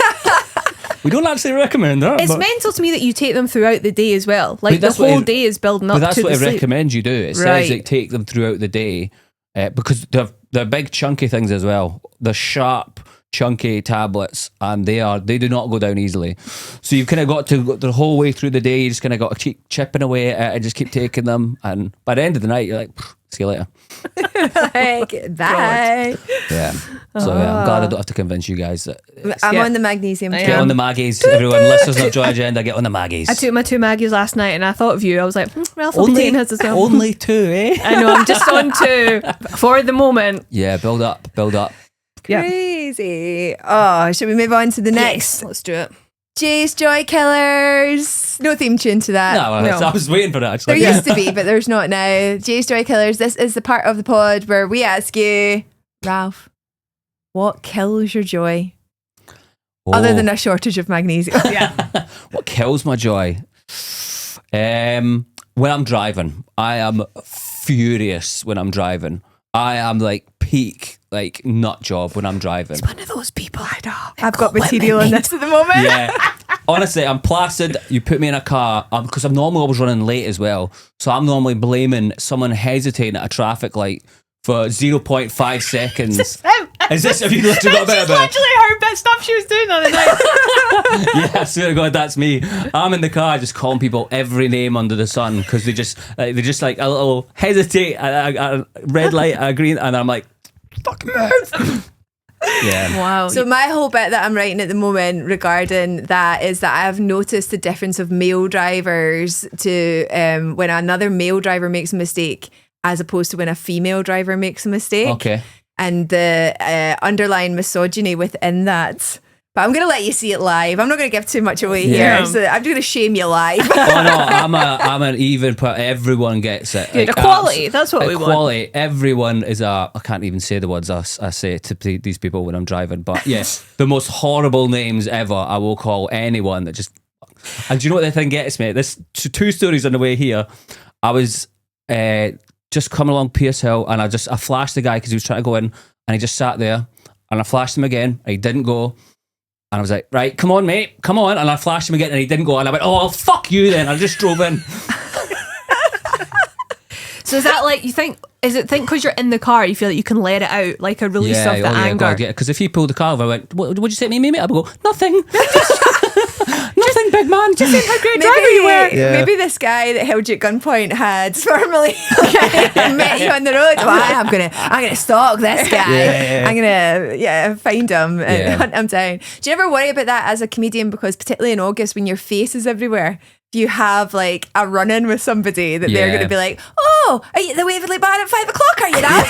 we don't actually recommend that. It's mental to me that you take them throughout the day as well. Like the whole day is building up to the sleep. But that's what it recommends you do. It says like, take them throughout the day because they're big chunky things as well. They're sharp, chunky tablets, and they do not go down easily. So you've kind of got to go the whole way through the day. You just kind of got to keep chipping away at it and just keep taking them. And by the end of the night, you're like, see you later. Like, bye. Yeah. So yeah, I'm glad I don't have to convince you guys that I'm on the magnesium. get on the Maggies. Everyone, listeners of Joy Agenda, get on the Maggies. I took my 2 Maggies last night and I thought of you. I was like, Ralph will be taking his as well. Only 2, eh? I know, I'm just on 2 for the moment. Yeah, build up. Crazy. Oh, should we move on to the next? Yes, let's do it. Jay's Joy Killers. No theme tune to that. No, I was waiting for that actually. There used to be, but there's not now. Jay's Joy Killers. This is the part of the pod where we ask you, Ralph, what kills your joy? Other than a shortage of magnesium. Yeah. What kills my joy? When I'm driving, I am furious when I'm driving. I am like peak, like nut job when I'm driving. It's one of those people. I know. I've got material on this at the moment. Yeah. Honestly, I'm placid. You put me in a car, because I'm normally always running late as well. So I'm normally blaming someone hesitating at a traffic light for 0.5 seconds. Is this, have you literally got a bit of it? Literally her best stuff she was doing the other night. Yeah, I swear to God, that's me. I'm in the car just calling people every name under the sun because they just like a little hesitate at a red light, a green, and I'm like, fucking move. Yeah. Wow. So my whole bit that I'm writing at the moment regarding that is that I have noticed the difference of male drivers to when another male driver makes a mistake as opposed to when a female driver makes a mistake. Okay. And the underlying misogyny within that. But I'm going to let you see it live. I'm not going to give too much away here. So I'm going to shame you live. Oh no, I'm an even part. Everyone gets it. Like, equality. That's what we want. Equality. Everyone is I can't even say the words I say to these people when I'm driving. But yes, the most horrible names ever. I will call anyone that just. And do you know what the thing gets me? There's 2 stories on the way here. I was just coming along Pierce Hill, and I flashed the guy because he was trying to go in, and he just sat there, and I flashed him again, and he didn't go. And I was like, right, come on, mate, come on. And I flashed him again and he didn't go. And I went, oh, fuck you then. I just drove in. So is that like, you think, is it think because you're in the car, you feel like you can let it out, like a release of the anger? Yeah, because if he pulled the car over, I went, what would you say to me, mate? I would go, nothing. Nothing, big man. Just saying how great driver you were. Yeah. Maybe this guy that held you at gunpoint had formerly met you on the road. Well, I'm gonna stalk this guy. I'm gonna find him and hunt him down. Do you ever worry about that as a comedian? Because particularly in August, when your face is everywhere, you have like a run-in with somebody that they're going to be like, oh, are you at the Waverley Bar at 5 o'clock, are you now?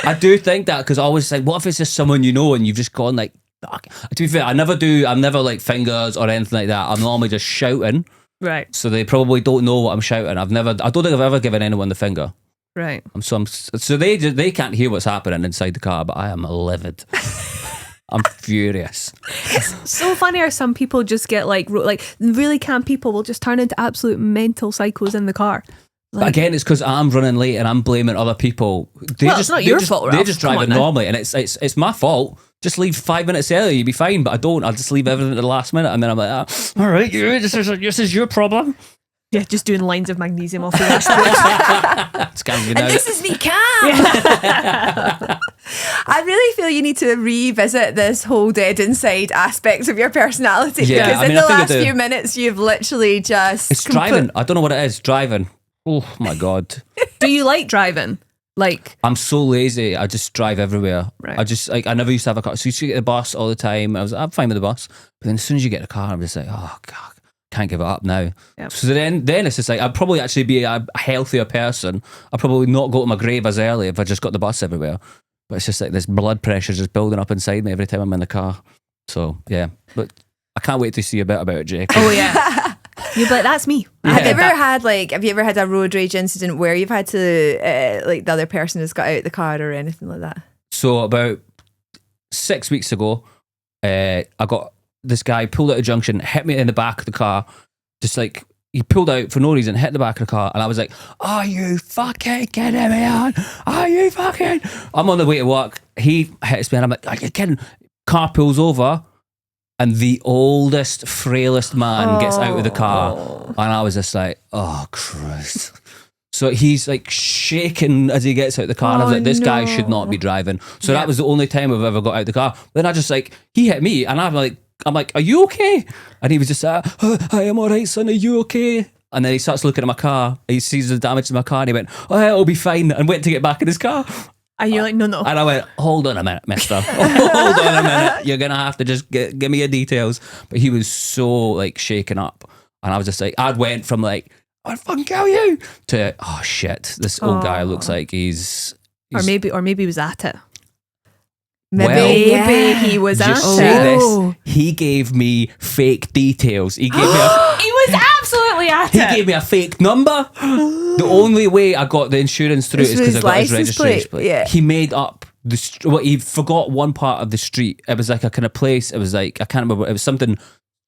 I do think that, because I always think, what if it's just someone you know and you've just gone like, to be fair, I'm never like fingers or anything like that. I'm normally just shouting. Right. So they probably don't know what I'm shouting. I don't think I've ever given anyone the finger. Right. So they can't hear what's happening inside the car, but I am livid. I'm furious. It's so funny how some people just get like really calm people will just turn into absolute mental psychos in the car. But again, it's because I'm running late and I'm blaming other people. It's not your fault, Ralph. They're just driving normally, and it's my fault. Just leave 5 minutes early, you'll be fine. But I don't. I'll just leave everything at the last minute, and then I'm like, all right, this is your problem. Yeah, just doing lines of magnesium off the dashboard. And this is me calm. I really feel you need to revisit this whole dead inside aspect of your personality, because in the last few minutes you've literally just... It's driving. I don't know what it is. Driving. Oh my God. Do you like driving? Like, I'm so lazy. I just drive everywhere. Right. I never used to have a car. So you used to get the bus all the time. I'm fine with the bus. But then as soon as you get a car, I'm just like, oh God, can't give it up now. Yep. So then it's just like, I'd probably actually be a healthier person. I'd probably not go to my grave as early if I just got the bus everywhere. But it's just like this blood pressure just building up inside me every time I'm in the car. So yeah, but I can't wait to see a bit about it, Jake. Oh yeah. You're like, that's me. Yeah. Have you ever had a road rage incident where you've had to like the other person has got out the car or anything like that? So about 6 weeks ago, I got this guy pulled out a junction, hit me in the back of the car, just like he pulled out for no reason, hit the back of the car, and I was like, are you fucking kidding me on? Are you fucking... I'm on the way to work, he hits me and I'm like, are you kidding? Car pulls over and the oldest, frailest man gets out of the car, and I was just like, oh Christ. So he's like shaking as he gets out of the car, and I was like, this guy should not be driving. So that was the only time I've ever got out of the car. Then I just like, he hit me and I'm like, are you okay? And he was just like, I am all right, son, are you okay? And then he starts looking at my car. He sees the damage to my car and he went, oh, yeah, it'll be fine. And went to get back in his car. And you're like, no. And I went, hold on a minute, mister. Hold on a minute. You're going to have to just give me your details. But he was so like shaken up. And I was just like, I'd went from like, I'd fucking kill you to, oh shit, this old guy looks like he's or maybe he was at it. Maybe he was at it. He gave me fake details. He gave me he was absolutely at it. He gave me a fake number. The only way I got the insurance through is because I got his registration plate. Yeah. He made up he forgot one part of the street. It was like a kind of place. It was like, I can't remember. It was something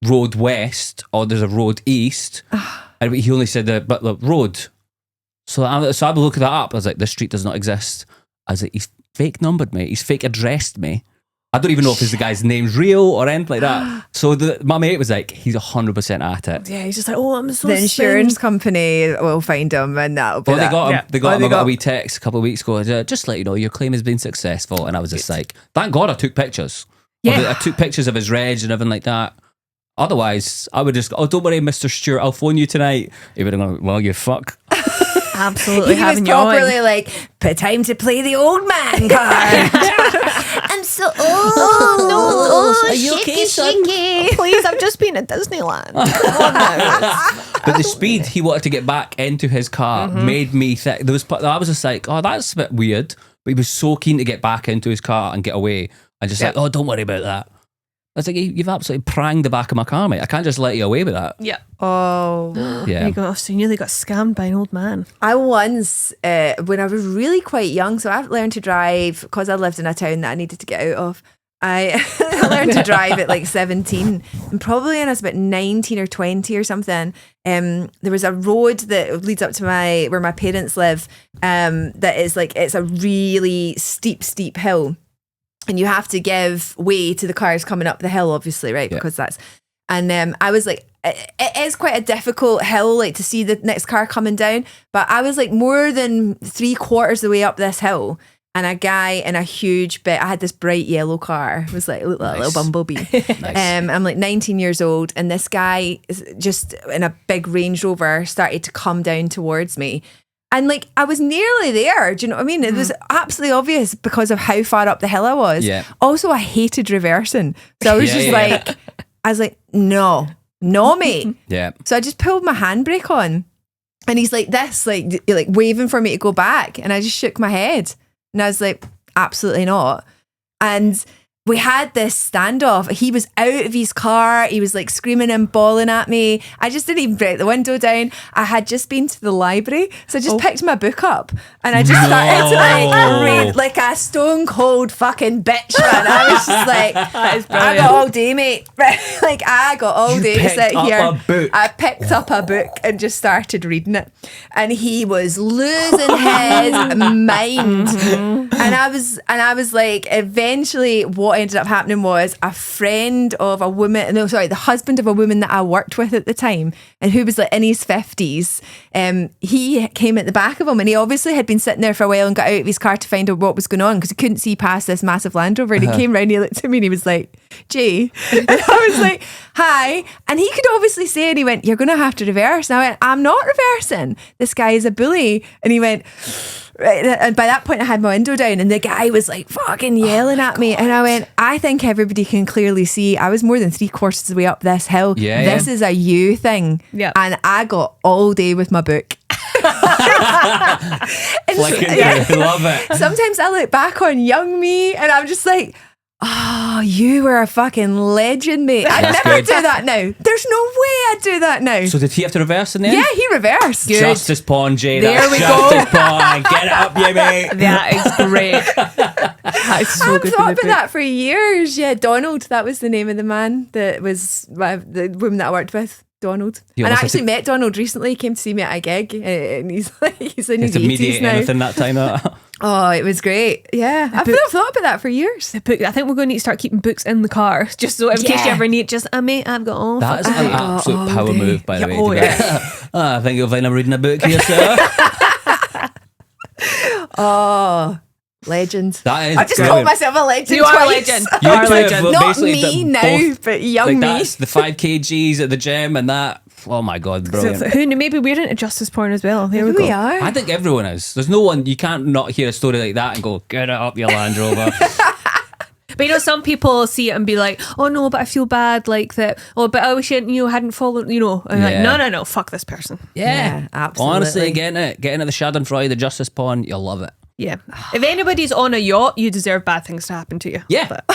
road west or there's a road east. And he only said the road. So I was looking that up. I was like, this street does not exist. I was like, he's fake numbered me. He's fake addressed me. I don't even know if the guy's name's real or anything like that. So my mate was like, he's 100% at it. Yeah, he's just like, oh, I'm so the insurance company will find him and that'll be they got him. Yeah. They got him. I got a wee text a couple of weeks ago. Just to let you know, your claim has been successful. And I was just like, thank God I took pictures. Yeah. I took pictures of his reg and everything like that. Otherwise, I would just go, oh, don't worry, Mr. Stewart, I'll phone you tonight. He would have gone, well, you fuck. Absolutely. He was properly like, time to play the old man card. I'm so old. Oh, no. Are you okay, son? Please, I've just been at Disneyland. But the speed he wanted to get back into his car made me think. I was just like, oh, that's a bit weird. But he was so keen to get back into his car and get away. And just like, oh, don't worry about that. I was like, you've absolutely pranged the back of my car, mate. I can't just let you away with that. Yeah. Oh. Yeah. So you nearly got scammed by an old man. I once, when I was really quite young, so I've learned to drive because I lived in a town that I needed to get out of. I learned to drive at like 17 and probably when I was about 19 or 20 or something. There was a road that leads up to where my parents live that is like, it's a really steep hill. And you have to give way to the cars coming up the hill, obviously, right? Yeah. Because that's... And I was like, it is quite a difficult hill, like to see the next car coming down. But I was like more than 3/4 of the way up this hill. And a guy in a huge bit, I had this bright yellow car. It was like, looked like a little bumblebee. Nice. I'm like 19 years old. And this guy is just in a big Range Rover started to come down towards me. And like, I was nearly there. Do you know what I mean? It was absolutely obvious because of how far up the hill I was. Yeah. Also, I hated reversing. So I was I was like, no, mate. Yeah. So I just pulled my handbrake on. And he's like this, like waving for me to go back. And I just shook my head. And I was like, absolutely not. And we had this standoff. He was out of his car. He was like screaming and bawling at me. I just didn't even break the window down. I had just been to the library. So I just picked my book up and I just started to like read like a stone cold fucking bitch, man. I was just like, I got all day, mate. Like I got all day to sit here. I picked up a book and just started reading it. And he was losing his mind. And I was like, eventually what ended up happening was the husband of a woman that I worked with at the time and who was like in his 50s, he came at the back of him and he obviously had been sitting there for a while and got out of his car to find out what was going on because he couldn't see past this massive Land Rover and he came round, he looked at me and he was like, Jay, and I was like, hi, and he could obviously say, and he went, you're gonna have to reverse. And I went, I'm not reversing, this guy is a bully. And he went, right. And by that point I had my window down and the guy was like fucking yelling at me and I went, I think everybody can clearly see I was more than 3/4 of the way up this hill. This is a you thing. And I got all day with my book. Love it. Sometimes I look back on young me and I'm just like, oh, you were a fucking legend, mate. I'd never do that now. There's no way I'd do that now. So did he have to reverse in the end? Yeah, he reversed. Good. Justice pawn, Jay. There we Justice pawn. Get it up, you mate. That is great. That's so I've good. thought about that for years. Yeah, Donald. That was the name of the man that was the woman that I worked with. Donald. And I actually met Donald recently. He came to see me at a gig and he's in his 80s now. Anything that time. Oh, it was great. Yeah. I've thought about that for years. I think we're going to need to start keeping books in the car just so in case you ever need mate, I've got all. That is an absolute power move, by the way. Oh, I think you'll find I'm reading a book here, sir. Oh, Legend. That is I just brilliant. called myself a legend. You are a twice. legend. You You are a two have legend. Not basically me done now, both. but young Like me. that's the 5 kgs at the gym and that. Oh my god, So brilliant. who knew? Maybe we're into justice porn as well. There we go. We are. I think everyone is. There's no one, you can't not hear a story like that and go, get it up, your Land Rover. But you know, some people see it and be like, "Oh no, but I feel bad, like that. Oh, but I wish I hadn't followed, you know." And Yeah. like, no, fuck this person. Yeah, absolutely. Honestly, getting into the Schadenfreude, the justice porn, you'll love it. Yeah. If anybody's on a yacht, you deserve bad things to happen to you. Yeah. But,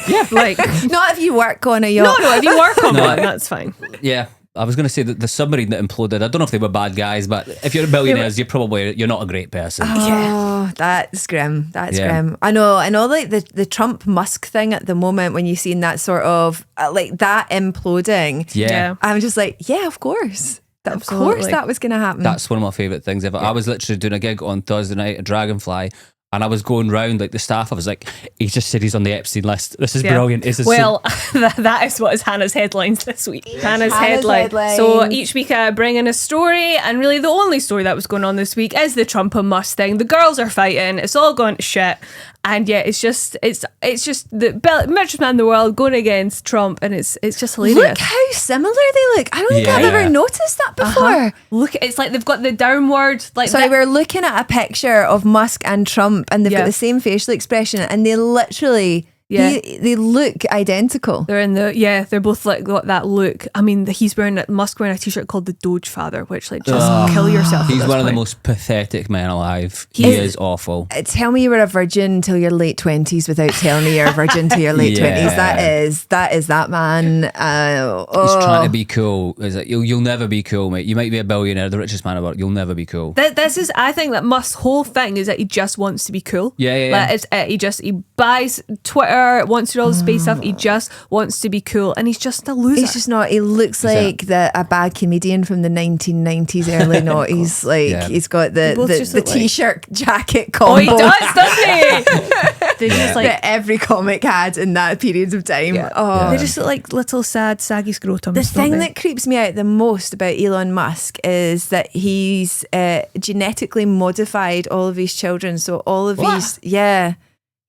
Yeah. like, Not if you work on a yacht. no, if you work on one, that's fine. Yeah. I was going to say that the submarine that imploded, I don't know if they were bad guys, but if you're a billionaires, you're not a great person. Oh, that's grim. That's Yeah. grim. I know, like the Trump Musk thing at the moment when you've seen that sort of like that imploding. Yeah. I'm just like, yeah, of course. Of course Absolutely. that was going to happen. That's one of my favourite things ever. I was literally doing a gig on Thursday night at Dragonfly, and I was going round like the staff. I was like, he just said he's on the Epstein list. This is brilliant. This is well, that is what is Hannah's headlines this week. Hannah's headline. So each week I bring in a story, and really the only story that was going on this week is the Trump and Musk thing. The girls are fighting. It's all going to shit. And yeah, it's just the richest man in the world going against Trump, and it's just hilarious. Look how similar they look. I don't think I've ever noticed that before. Look, it's like they've got the downward like. Sorry, we're looking at a picture of Musk and Trump, and they've got the same facial expression, and they literally, they look identical. They're in they're both like got that look. I mean, Musk wearing a t-shirt called the Doge Father, which like just kill yourself. He's one of the point. most pathetic men alive. He is awful. Tell me you were a virgin until your late 20s without telling me you're a virgin till your late 20s. That is that man. He's trying to be cool. Is like, you'll never be cool, mate. You might be a billionaire, the richest man in the world. You'll never be cool. I think that Musk's whole thing is that he just wants to be cool. Yeah. Like he buys Twitter, wants to do all the space stuff. He just wants to be cool, and he's just a loser. He's just not. He looks like a bad comedian from the 1990s, early noughties. Like he's got the t-shirt jacket combo. Oh, he does, doesn't he? Just like that every comic had in that period of time. They just look like little sad, saggy scrotums. The thing that creeps me out the most about Elon Musk is that he's genetically modified all of his children. So all of these, yeah.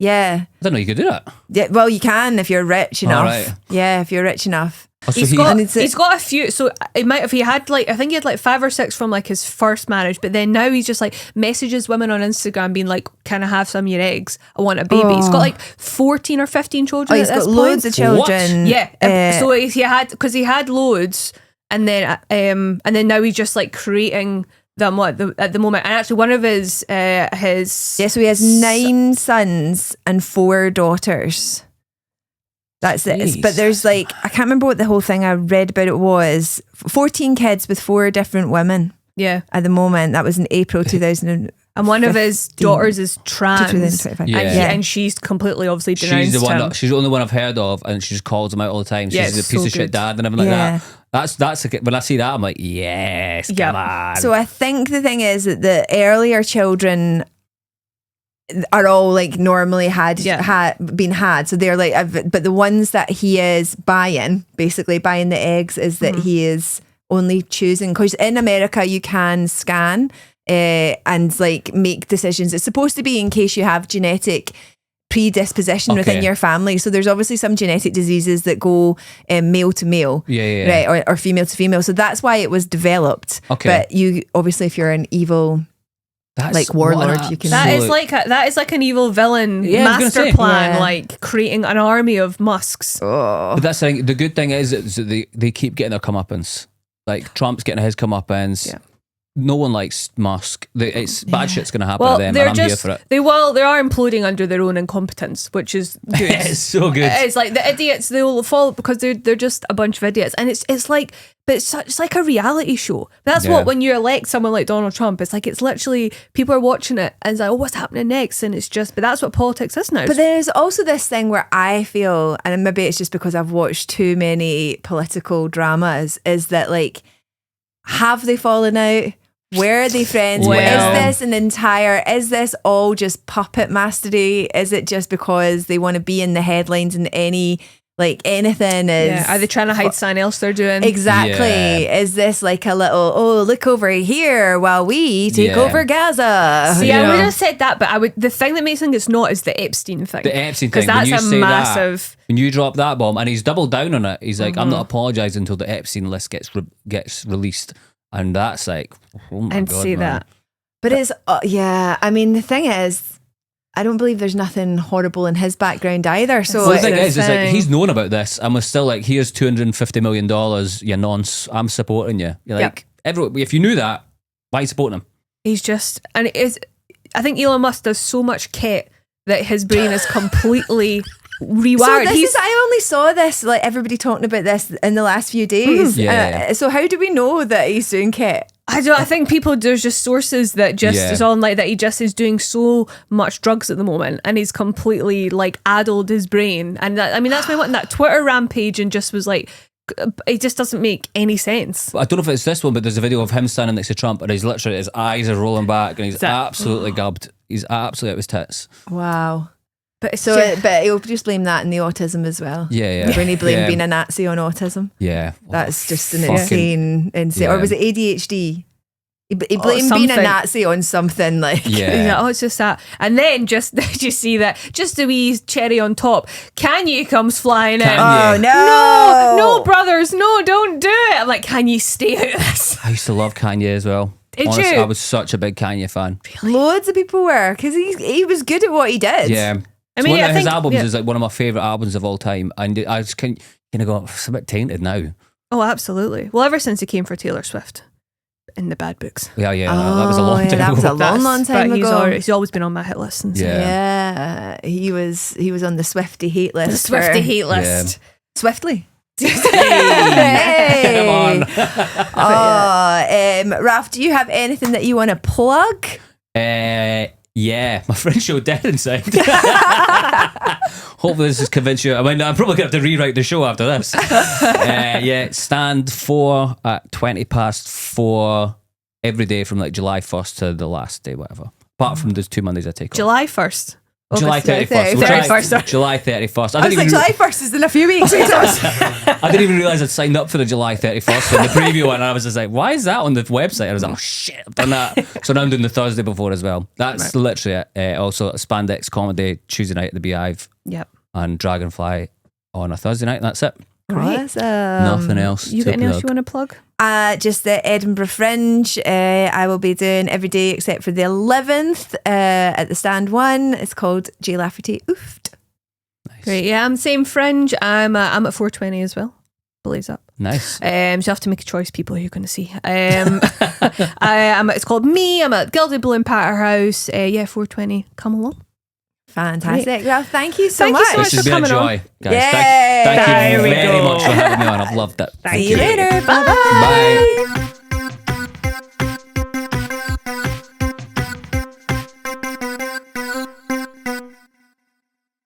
I didn't know you could do that. Yeah, well, you can if you're rich enough. Right. Yeah, if you're rich enough. Oh, so He's got a few. So it might have. He had like, I think he had like 5 or 6 from like his first marriage, but then now he's just like messages women on Instagram being like, "Can I have some of your eggs? I want a baby." He's got like 14 or 15 children. He's at this got point. loads of children. Yeah. So he had loads, and then now he's just like creating them at the moment. And actually, one of his so he has 9 sons and 4 daughters. That's it. But there's like, I can't remember what the whole thing I read about it was. 14 kids with 4 different women. Yeah. At the moment, that was in April 2000. And one of his daughters is trans, and she's completely obviously denounced him. She's the only one I've heard of, and she just calls him out all the time. She's a piece of shit dad and everything like that. That's when I see that, I'm like, yes, come on. So I think the thing is that the earlier children are all like normally been had. So they're like, but the ones that he is buying the eggs, is that he is only choosing, because in America you can scan and like make decisions. It's supposed to be in case you have genetic predisposition within your family. So there's obviously some genetic diseases that go male to male, right, or female to female. So that's why it was developed. But you obviously, if you're an evil warlord, you can. That is like an evil villain master plan, like creating an army of Musks. But that's the thing. The good thing is that they keep getting their comeuppance. Like Trump's getting his comeuppance. Yeah. No one likes Musk. Bad shit's going to happen to them, and I'm here for it. They are imploding under their own incompetence, which is good. It's so good. It's like the idiots, they will fall because they're just a bunch of idiots, and it's like a reality show. That's what, when you elect someone like Donald Trump, it's like, it's literally, people are watching it and it's like, oh, what's happening next? And it's just, but that's what politics is now. But there's also this thing where I feel, and maybe it's just because I've watched too many political dramas, is that like, have they fallen out? Where are they friends? Is this all just puppet mastery? Is it just because they want to be in the headlines in any Like anything is. Yeah. Are they trying to hide something else they're doing? Exactly. Yeah. Is this like a little, oh, look over here while we take over Gaza? See, I would have said that, but the thing that makes me think it's not is the Epstein thing. The Epstein thing. Because that's a massive. When you drop that bomb, and he's doubled down on it, he's like, I'm not apologising until the Epstein list gets released. And that's like, oh my God. See man. that. But it's, I mean, the thing is, I don't believe there's nothing horrible in his background either. So well, the thing is like he's known about this and was still like, here's $250 million, you nonce, I'm supporting you. You're like, if you knew that, why are you supporting him? He's just, and it is, I think Elon Musk does so much kit that his brain is completely rewired. So I only saw this, like everybody talking about this in the last few days. So how do we know that he's doing kit? I think there's just sources that just is on like that he just is doing so much drugs at the moment and he's completely like addled his brain. And that's why I went on that Twitter rampage and just was like, it just doesn't make any sense. I don't know if it's this one, but there's a video of him standing next to Trump and he's literally, his eyes are rolling back and he's absolutely gubbed. He's absolutely out of his tits. Wow. But he'll just blame that in the autism as well. Yeah. When he blamed being a Nazi on autism. Yeah. That's just an insane. Or was it ADHD? He blamed being a Nazi on something like. Yeah. It's just that. And then did you see that? Just a wee cherry on top. Kanye comes flying in. Oh no! No, brothers, no, don't do it. I'm like, Kanye, stay out of this. I used to love Kanye as well. Honestly, I was such a big Kanye fan. Really? Loads of people were because he was good at what he did. Yeah. One of his albums is like one of my favourite albums of all time, and I just kind of go, it's a bit tainted now. Oh, absolutely. Well, ever since he came for Taylor Swift in the bad books. Yeah, that was a long time ago. That was a long time ago. He's always been on my hit list since. Yeah, he was on the Swiftie hate list. The Swiftie hate list. Swiftly. Hey. Come on. Ralph, do you have anything that you want to plug? Yeah, my fringe show Dead Inside. Hopefully this has convinced you. I mean, I'm probably going to have to rewrite the show after this. Stand 4 at 4:20 every day from like July 1st to the last day, whatever. Apart from those 2 Mondays I take off. July 1st. July 31st. July 31st. I was like, July 1st is in a few weeks. I didn't even realise I'd signed up for the July 31st in the preview one, and I was just like, why is that on the website? I was like, oh shit, I've done that. So now I'm doing the Thursday before as well. That's literally it. Also, Spandex Comedy Tuesday night at the Beehive. Yep. And Dragonfly on a Thursday night, and that's it. Awesome. Nothing else. You got anything else you want to plug? Just the Edinburgh Fringe. I will be doing every day except for the 11th at the Stand 1. It's called J. Lafferty Ooft. Nice. Great. Yeah, I'm same Fringe. I'm at 4:20 as well. Blaze up. Nice. So you have to make a choice, people who you're going to see. It's called Me. I'm at Gilded Balloon Patter House. 4:20. Come along. Fantastic. Great. Well, thank you so much. This has for been coming a joy, on. guys. Yay. Thank you very much for having me on. I've loved it. See you later. Bye.